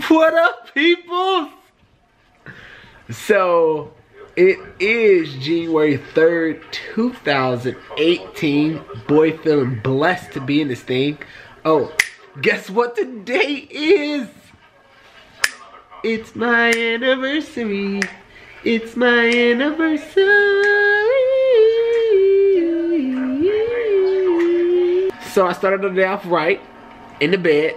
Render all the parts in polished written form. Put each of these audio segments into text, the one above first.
What up, people? So, it is January 3rd, 2018. Boy, feeling blessed to be in this thing. Oh, guess what today is? It's my anniversary. It's my anniversary. So I started the day off right in the bed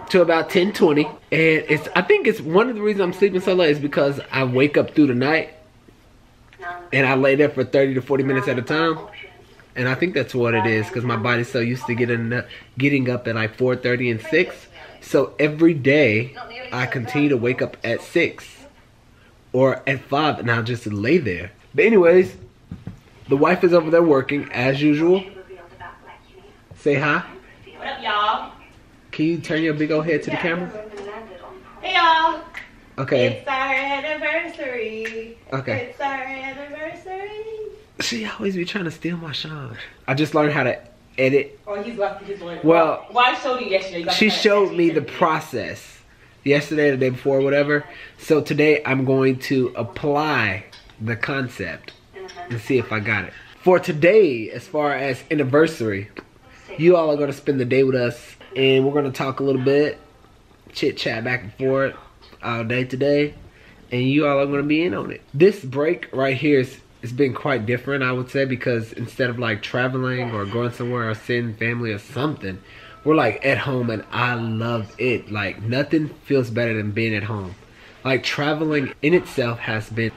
till about 10:20, and I think it's one of the reasons I'm sleeping so late is because I wake up through the night and I lay there for 30 to 40 minutes at a time, and I think that's what it is because my body's so used to getting up at like 4:30 and 6. So every day I continue to wake up at 6 or at 5, and I'll just lay there. But anyways, the wife is over there working as usual. Say hi. What up, y'all? Can you turn your big old head to the camera? Hey, y'all. Okay. It's our anniversary. Okay. It's our anniversary. She always be trying to steal my shine. I just learned how to edit. Oh, he's left his one. Well, I showed you yesterday. She showed me the process yesterday, the day before, whatever. So today I'm going to apply the concept and see if I got it. For today, as far as anniversary, you all are going to spend the day with us. And we're going to talk a little bit, chit chat back and forth all day today, and you all are going to be in on it. This break right here it's been quite different, I would say, because instead of like traveling or going somewhere or seeing family or something, we're like at home, and I love it. Like nothing feels better than being at home. Like traveling in itself has been,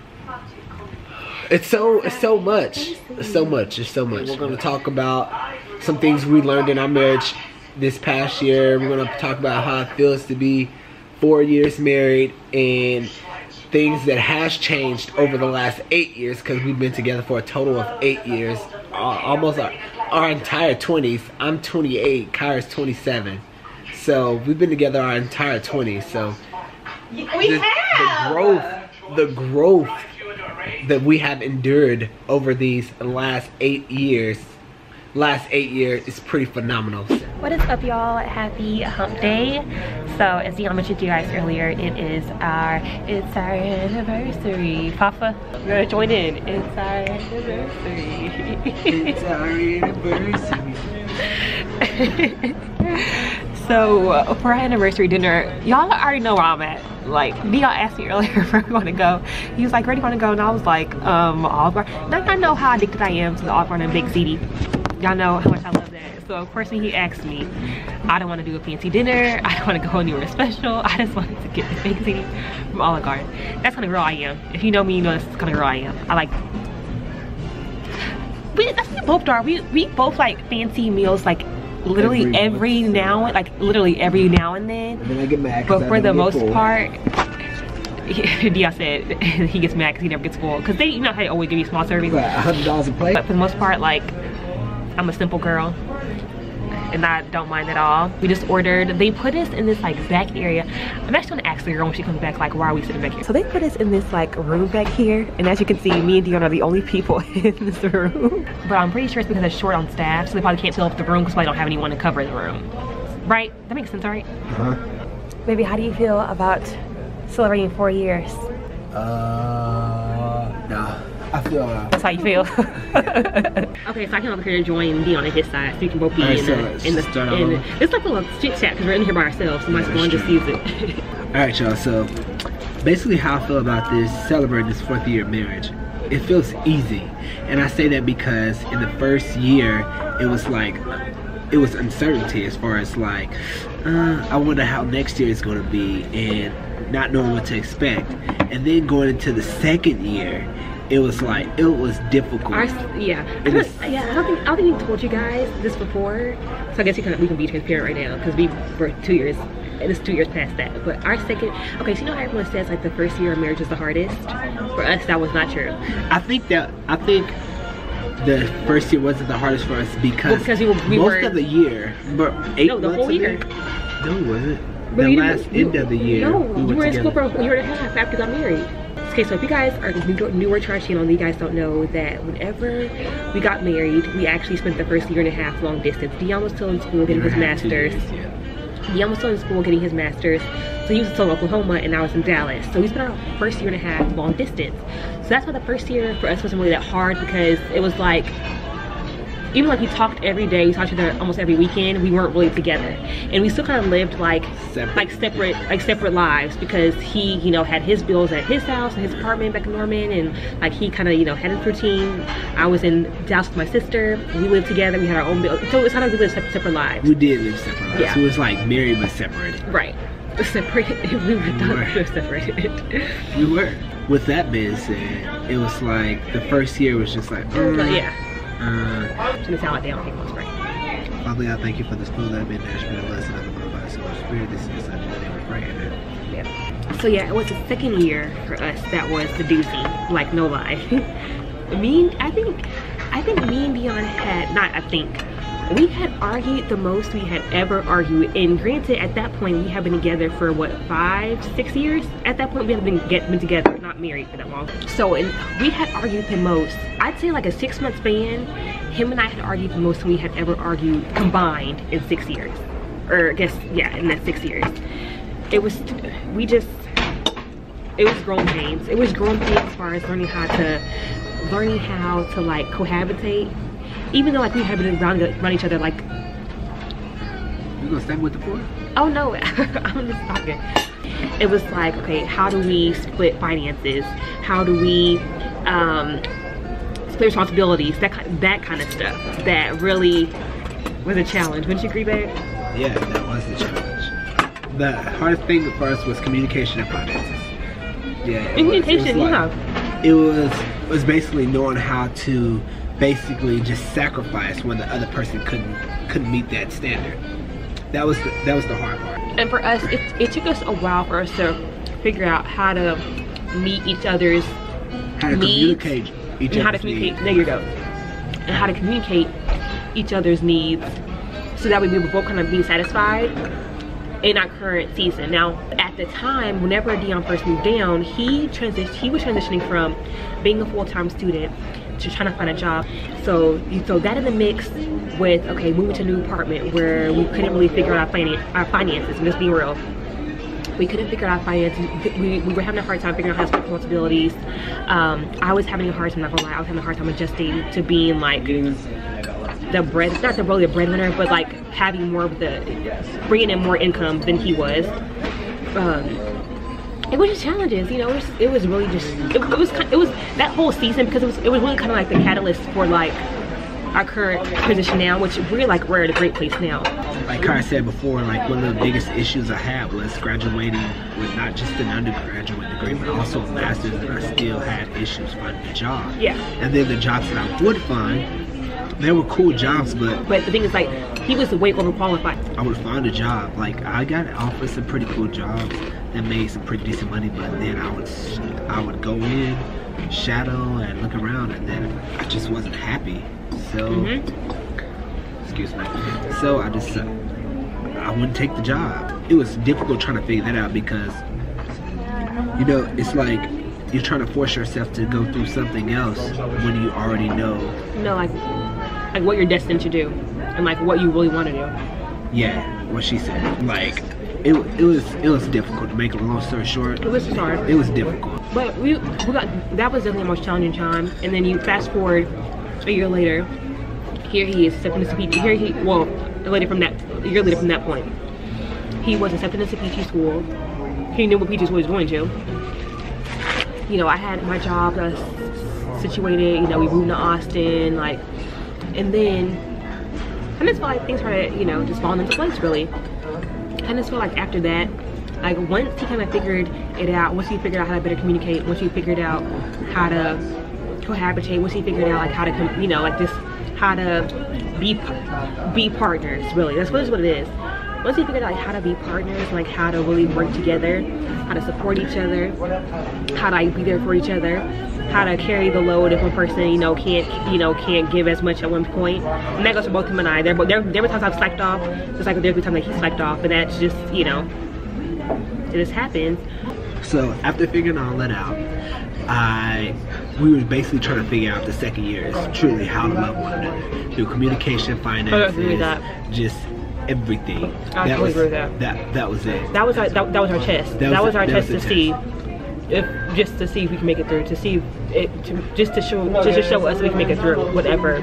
it's so much. We're going to talk about some things we learned in our marriage this past year. We're going to talk about how it feels to be 4 years married and things that has changed over the last 8 years, because we've been together for a total of 8 years, almost our entire 20s. I'm 28, Kyra's 27, so we've been together our entire 20s. So the growth that we have endured over these last 8 years is pretty phenomenal. What is up, y'all? Happy hump day. So as Deon mentioned to you guys earlier, it's our anniversary. Papa, you're gonna join in. It's our anniversary. It's our anniversary. So for our anniversary dinner, y'all already know where I'm at. Like Deon asked me earlier if we're going to go. He was like, "Where do you want to go?" And I was like, Olive Garden. Now y'all know how addicted I am to the Olive Garden and Big City. Y'all know how much I love that. So of course when he asked me, I don't want to do a fancy dinner. I don't want to go anywhere special. I just wanted to get the Big City from Olive Garden. That's kind of girl I am. If you know me, you know that's the kind of girl I am. I like. That's what we both are. We both like fancy meals, like literally every now and then. And then I get mad. But for the most part, Dia said he gets mad because he never gets full. Because you know how they always give you small servings. $100 a plate. But for the most part, like, I'm a simple girl, and I don't mind at all. We just ordered. They put us in this like back area. I'm actually gonna ask the girl when she comes back, like, why are we sitting back here? So they put us in this like room back here, and as you can see, me and Deon are the only people in this room. But I'm pretty sure it's because they're short on staff, so they probably can't fill up the room because they don't have anyone to cover the room. Right? That makes sense, right? Baby, how do you feel about celebrating 4 years? Nah. I feel that's how you feel. Okay, so I came over here to join Deon on his side, so you can both be in the it's like a little chit chat because we're in here by ourselves, so my one just sees it. Alright, y'all, so basically how I feel about this, celebrating this 4th year of marriage. It feels easy, and I say that because in the first year it was uncertainty as far as like I wonder how next year is going to be and not knowing what to expect. And then going into the second year, it was difficult. I don't think we told you guys this before, so I guess we can be transparent right now because we're 2 years, and it's 2 years past that. But our second, okay, so you know how everyone says like the first year of marriage is the hardest? For us, that was not true. I think the first year wasn't the hardest for us because most of the year, but 8 months the whole year. No, it wasn't. The last end of the year. No, you were in school for a year and a half after you got married. Okay, so if you guys are newer to our channel and you guys don't know that whenever we got married, we actually spent the first year and a half long distance. Deon was still in school getting his master's. Deon was still in school getting his master's. So he was still in Oklahoma and I was in Dallas. So we spent our first year and a half long distance. So that's why the first year for us wasn't really that hard, because it was like, even like we talked every day, we talked to each other almost every weekend, we weren't really together. And we still kind of lived like separate lives, because he, you know, had his bills at his house and his apartment back in Norman, and like he kind of, you know, had his routine. I was in Dallas with my sister. We lived together, we had our own bills. So it's kind of, we lived separate lives. We did live separate lives. Yeah. So it was like married but separated. Right. Separated. We were separated. We were. With that being said, it was like the first year was just like, yeah. It's gonna sound like they don't think most right. Father, I thank you for this food that I've been nourishment and blessed of the Lord by the Spirit. This is such a name we pray. Amen. Yeah. So yeah, it was the second year for us that was the doozy. Like, no lie. I think me and Deon we had argued the most we had ever argued. And granted, at that point we had been together for what, 5-6 years. At that point we had been together, not married for that long. So, and we had argued the most, I'd say like a 6-month span, him and I had argued the most we had ever argued combined in 6 years. Or I guess, yeah, in that 6 years. It was growing pains. It was growing pains as far as learning how to like cohabitate. Even though like we had been around each other like. You gonna stand with the floor? Oh no, I'm just talking. It was like, okay, how do we split finances? How do we split responsibilities? That kind of stuff. That really was a challenge. Wouldn't you agree, babe? Yeah, that was the challenge. The hardest thing for us was communication and finances. Yeah. Communication, yeah. It was basically knowing how to basically just sacrifice when the other person couldn't meet that standard. That was the hard part. And for us, it took us a while for us to figure out how to meet each other's needs, there you go, and how to communicate each other's needs, so that way we were both kind of being satisfied in our current season. Now, at the time, whenever Deon first moved down, he was transitioning from being a full-time student to trying to find a job. So you throw that in the mix with, okay, moving to a new apartment where we couldn't really figure out our finances. I'm just being real. We couldn't figure out our finances. We were having a hard time figuring out how to split responsibilities. I was having a hard time, I'm not gonna lie, I was having a hard time adjusting to being like not really the breadwinner, but like having more of bringing in more income than he was. It was just challenges, you know. It was really just it was that whole season, because it was really kind of like the catalyst for like our current position now, which we're at a great place now. Like Kyra said before, like one of the biggest issues I had was graduating with not just an undergraduate degree, but also a master's, and I still had issues finding a job. Yeah. And then the jobs that I would find, they were cool jobs, but the thing is, like, he was way overqualified. I would find a job. Like, I got offered some pretty cool jobs that made some pretty decent money, but then I would go in, shadow, and look around, and then I just wasn't happy. So, excuse me. So I wouldn't take the job. It was difficult trying to figure that out, because, you know, it's like you're trying to force yourself to go through something else when you already know. No, like what you're destined to do, and like what you really want to do. Yeah, what she said. Like, it was difficult. To make a long story short, it was hard. It was difficult. But that was definitely the most challenging time. And then you fast forward a year later, here he is accepting the CPT. A year later from that point, he was accepted into PT school. He knew what PT school was going to. You know, I had my job situated. You know, we moved to Austin, like, and then I just felt like things started, you know, just falling into place, really. I just felt like after that, like, once he kind of figured it out, once he figured out how to better communicate, once he figured out how to cohabitate, once he figured out like how to, you know, like just how to be partners, really. That's what it is. Once he figured out like how to be partners, like how to really work together, how to support each other, how to be there for each other, how to carry the load if one person, you know, can't give as much at one point. And that goes for both him and I. There were times I've slacked off, just like there were times that he slacked off, and that's just, you know, it just happens. So after figuring all that out, we were basically trying to figure out the second year is truly how to love one another through communication, finances, just everything. I totally agree with that. That was it. That was our test. That was our test to see if we can make it through. To see if just to show us we can make it through whatever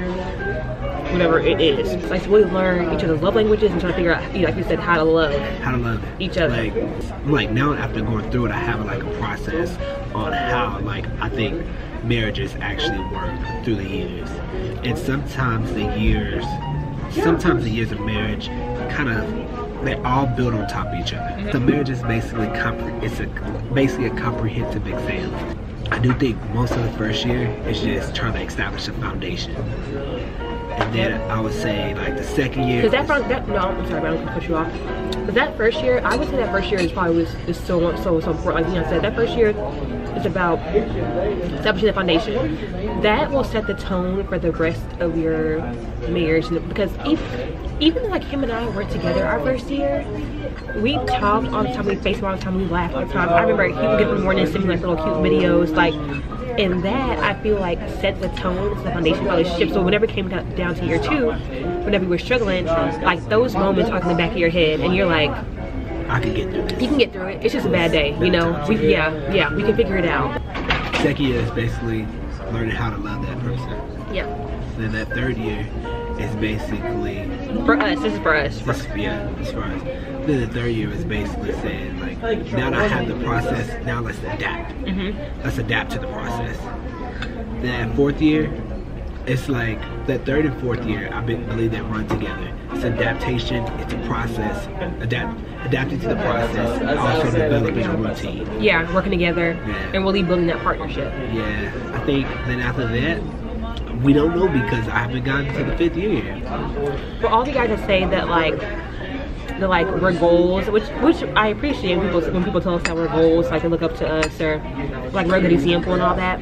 it is. Like to really learn each other's love languages and try to figure out, like you said, how to love each other. Like now after going through it, I have like a process on how like I think marriages actually work through the years. And sometimes the years of marriage kind of, they all build on top of each other. So marriage is basically basically a comprehensive exam. I do think most of the first year is just trying to establish a foundation. And then I would say like the second year. Because I'm sorry, I don't want to cut you off. But that first year, I would say that first year is probably so important. Like Deon said, that first year is about establishing the foundation. That will set the tone for the rest of your marriage. Because even like him and I were together our first year, we talked all the time, we FaceTime all the time, we laughed all the time. I remember he would get up in the morning and send me like little cute videos, like. And that, I feel like, set the tone, it's the foundation for the relationship. So whenever it came down to year 2, whenever we were struggling, like those moments are in the back of your head, and you're like, I can get through this. You can get through it. It's just a bad day, you know? We can figure it out. Second year is basically learning how to love that person. Yeah. Then that third year is basically... For us, this is for us. Yeah, as far as... Then the third year is basically saying, like, now that I have the process, now let's adapt. Let's adapt to the process. Then that fourth year, it's like, that third and fourth year, I believe they run together. It's adaptation, it's a process. Adapting to the process, also developing a routine. Yeah, working together and really building that partnership. Yeah, I think then after that, we don't know because I haven't gotten to the 5th year yet. For all the guys that say that we're goals, which I appreciate when people tell us that we're goals, like they look up to us or like we're a good example and all that.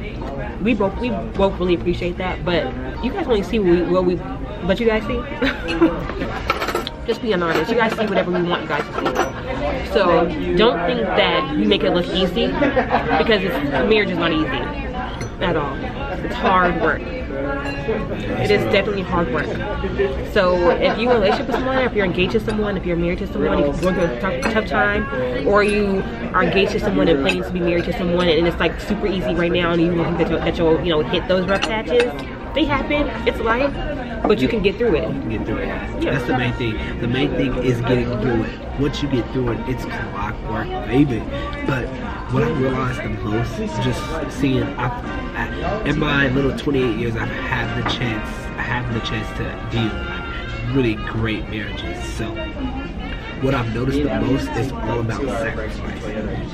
We both really appreciate that, but you guys only see what we let you guys see. Just being honest, you guys see whatever we want you guys to see. So don't think that we make it look easy, because marriage is not easy at all. It's hard work. It is definitely hard work. So if you're in a relationship with someone, if you're engaged to someone, if you're married to someone, if you're going through a tough time, or you are engaged to someone and planning to be married to someone, and it's like super easy right now, and you don't think that you'll hit those rough patches, they happen. It's life, but you can get through it. Get through it. Yeah. That's the main thing. The main thing is getting through it. Once you get through it, it's clockwork, baby. But what I realized the most is just seeing, in my little 28 years, I've had the chance to view like really great marriages. So what I've noticed the most is all about sacrifice.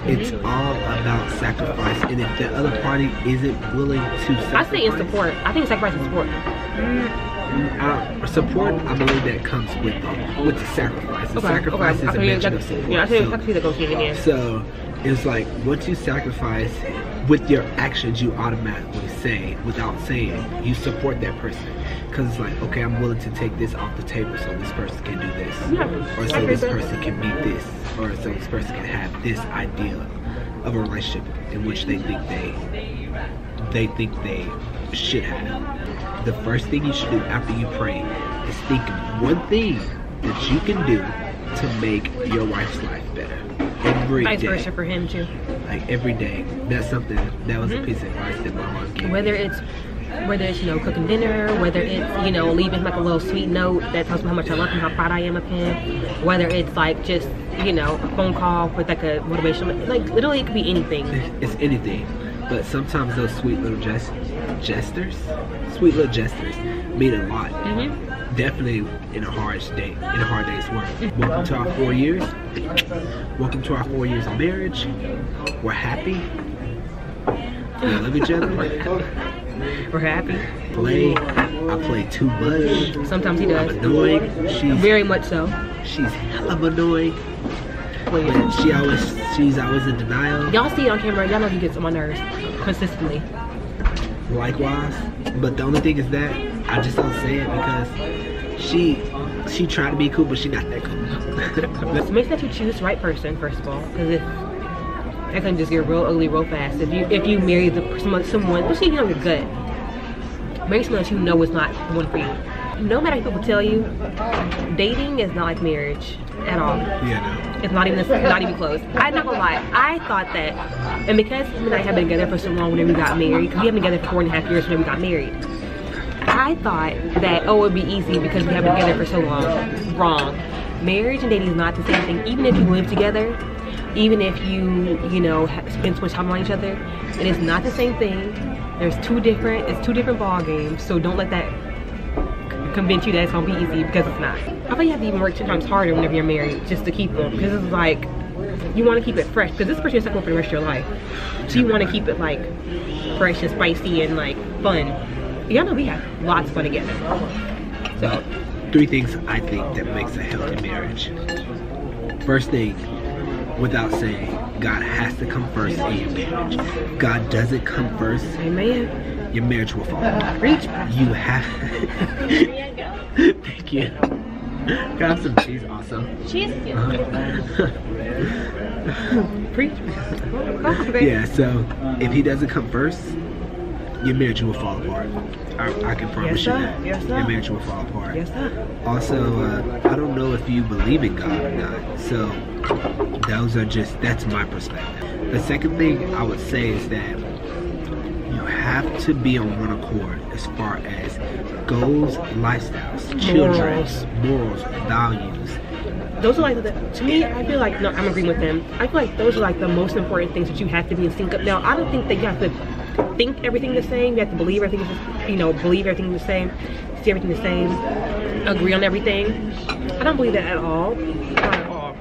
It's all about sacrifice, and if the other party isn't willing to sacrifice, I say in support. I think sacrifice is support. Support, I believe that comes with the sacrifice. The sacrifice is a mention of support. Yeah, I see that goes hand in hand. So it's like once you sacrifice with your actions, you automatically say, without saying, you support that person. Because it's like, okay, I'm willing to take this off the table so this person can do this. Yeah, or so this person can meet this. Or so this person can have this idea of a relationship in which they think they should have. The first thing you should do after you pray is think of one thing that you can do to make your wife's life better. Every day. Vice versa for him too. Like every day. That's something, that was a piece of advice that my mom gave me. Whether it's cooking dinner, whether it's leaving like a little sweet note that tells me how much I love him, how proud I am of him, whether it's like just a phone call with like a motivation, like literally it could be anything. It's anything. But sometimes those sweet little gestures mean a lot. Definitely in a hard day's work. Welcome to our 4 years. Welcome to our 4 years of marriage. We're happy. We love each other. We're happy. I play too much. Sometimes he does. I'm annoying. She's very much so. She's hella annoying. But she's always in denial. Y'all see it on camera. Y'all know he gets on my nerves consistently. Likewise. But the only thing is that I just don't say it because she tried to be cool, but she's not that cool. So make sure that you choose the right person first of all, because if that can just get real ugly real fast. If you marry someone, especially if you know your gut, marry someone that you know is not the one for you. no matter what people tell you, dating is not like marriage at all. Yeah, It's not even close. I'm not gonna lie, I thought that, and because him and I have been together for so long whenever we got married, because we have been together for 4.5 years whenever we got married, I thought that, oh, it'd be easy because we have been together for so long. Wrong. Marriage and dating is not the same thing. Even if you live together, even if you know, spend so much time on each other, it is not the same thing. It's two different ball games, so don't let that convince you that it's gonna be easy, because it's not. I think you have to even work 10 times harder whenever you're married just to keep them, because it's like, you want to keep it fresh, because this person is stuck with for the rest of your life. So you want to keep it like fresh and spicy and like fun. Y'all know we have lots of fun together. So 3 things I think that makes a healthy marriage. First thing, without saying, God has to come first in your marriage. If God doesn't come first, amen, your marriage will fall apart. Preach. You have. Thank you. Can I have some cheese also? Cheese? Preach. Yeah, so if he doesn't come first, your marriage will fall apart. I can promise you that. Yes, sir. Your marriage will fall apart. Yes, sir. Also, I don't know if you believe in God or not. So that's my perspective. The second thing I would say is that you have to be on one accord as far as goals, lifestyles, children, morals, values. Those are like to me, I feel like, no, I'm agreeing with them. I feel like those are like the most important things that you have to be in sync of. Now, I don't think that you have to think everything the same. You have to believe everything, believe everything the same, see everything the same, agree on everything. I don't believe that at all. Not at all.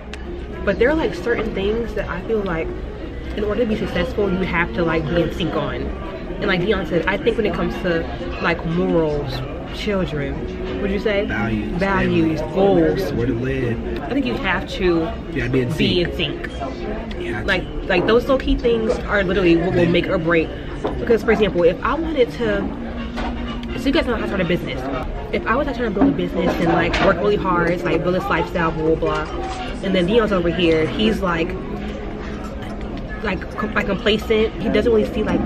But there are like certain things that I feel like in order to be successful, you have to like be in sync on. And like Deon said, I think when it comes to like morals, children, what'd you say? Values, goals. Where to live. I think you have to be in sync. Like those little key things are literally what will make or break. Because for example, if I wanted to, so you guys know how to start a business. If I was like trying to build a business and like work really hard, it's like build this lifestyle, blah blah blah, and then Deon's over here, he's like complacent. He doesn't really see like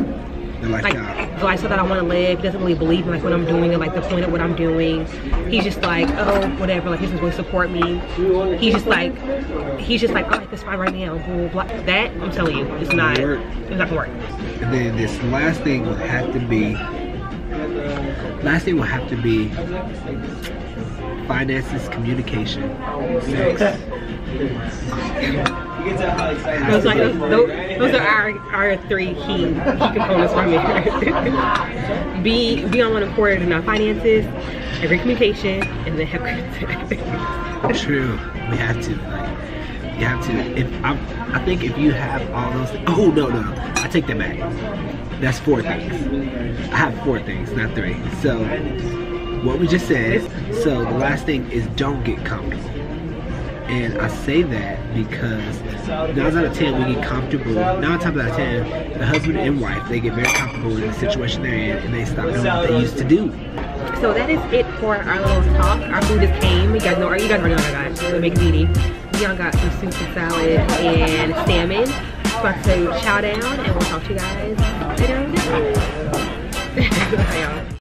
the lifestyle that I want to live. He doesn't really believe in like what I'm doing and like the point of what I'm doing. He's just like, oh, whatever, like he doesn't really support me. He's just like, all right, that's fine right now, blah, blah, blah. That, I'm telling you, it's not gonna work. And then this last thing will have to be finances, communication, sex. Those are our 3 key components for marriage. be on one accord in our finances, every communication, and then have good. True, we have to. You have to. I think if you have all those. Oh no, I take that back. That's 4 things. I have 4 things, not 3. So what we just said. So the last thing is don't get comfortable. And I say that because 9 out of 10 we get comfortable. 9 times out of 10, the husband and wife, they get very comfortable in the situation they're in, and they stop doing what they used to do. So that is it for our little talk. Our food just came. You guys already know what I got. So make it easy. Deon got some soup and salad and salmon. So I say chow down, and we'll talk to you guys later on.